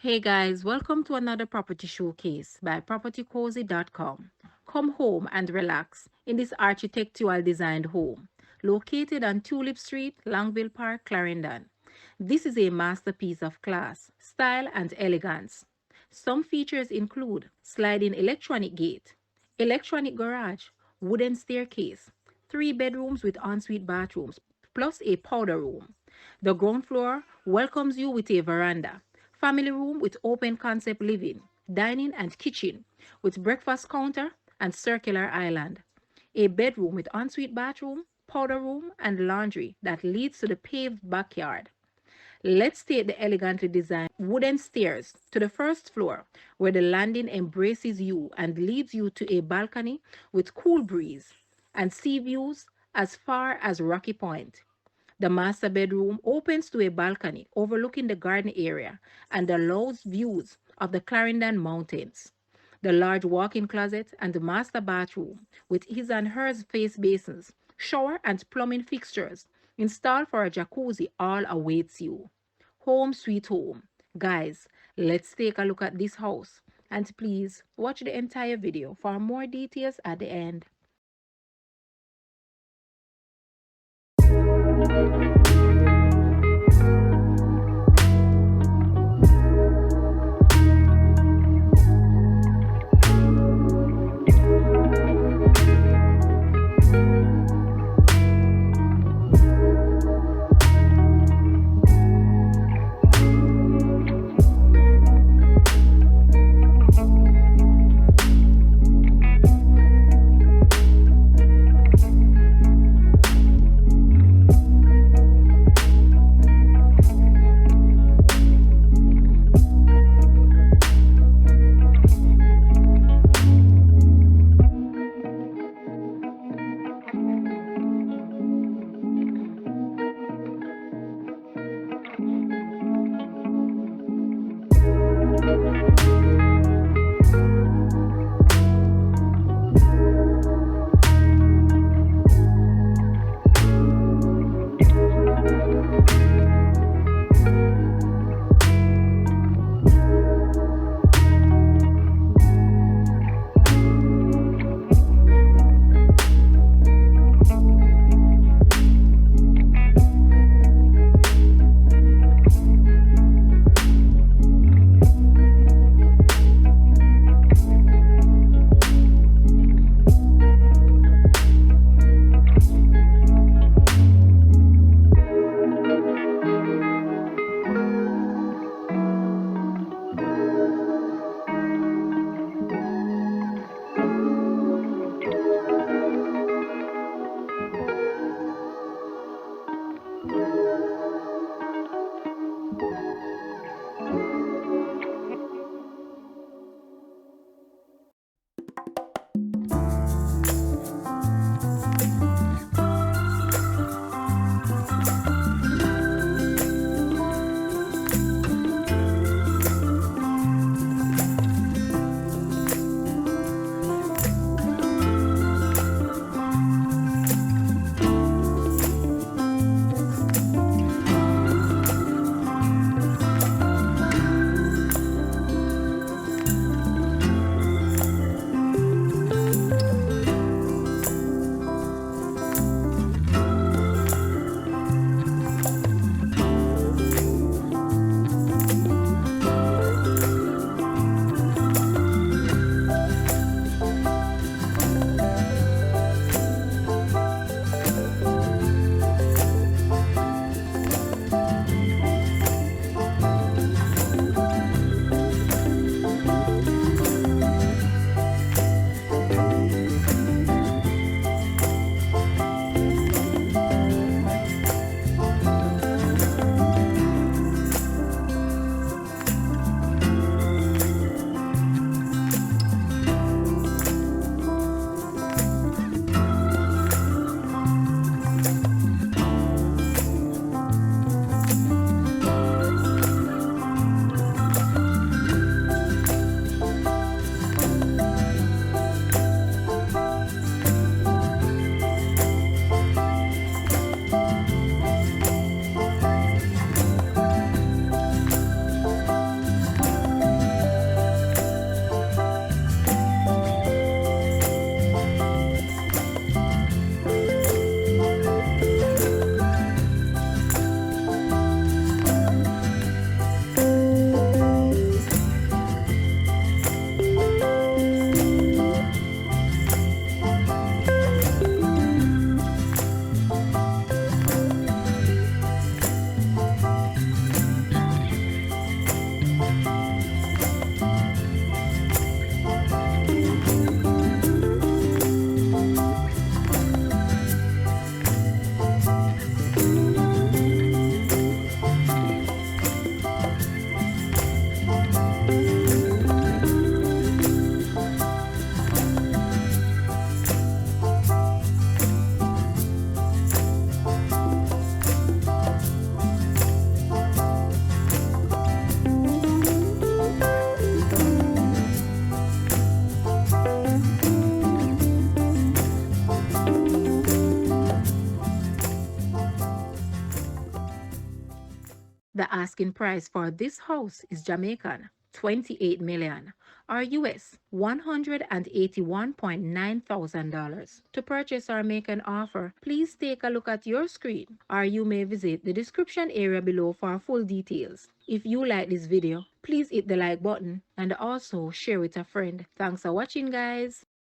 Hey guys, welcome to another property showcase by propertycozy.com. Come home and relax in this architectural designed home located on Tulip Street, Longville Park, Clarendon. This is a masterpiece of class, style, and elegance. Some features include sliding electronic gate, electronic garage, wooden staircase, 3 bedrooms with ensuite bathrooms, plus a powder room. The ground floor welcomes you with a veranda, family room with open concept living, dining and kitchen with breakfast counter and circular island. A bedroom with ensuite bathroom, powder room, and laundry that leads to the paved backyard. Let's take the elegantly designed wooden stairs to the first floor where the landing embraces you and leads you to a balcony with cool breeze and sea views as far as Rocky Point. The master bedroom opens to a balcony overlooking the garden area and allows views of the Clarendon Mountains. The large walk-in closet and the master bathroom with his and hers face basins, shower and plumbing fixtures installed for a jacuzzi all awaits you. Home sweet home. Guys, let's take a look at this house and please watch the entire video for more details at the end. The asking price for this house is Jamaican 28 million or US $181,900. To purchase or make an offer, please take a look at your screen or you may visit the description area below for full details. If you like this video, please hit the like button and also share with a friend. Thanks for watching, guys.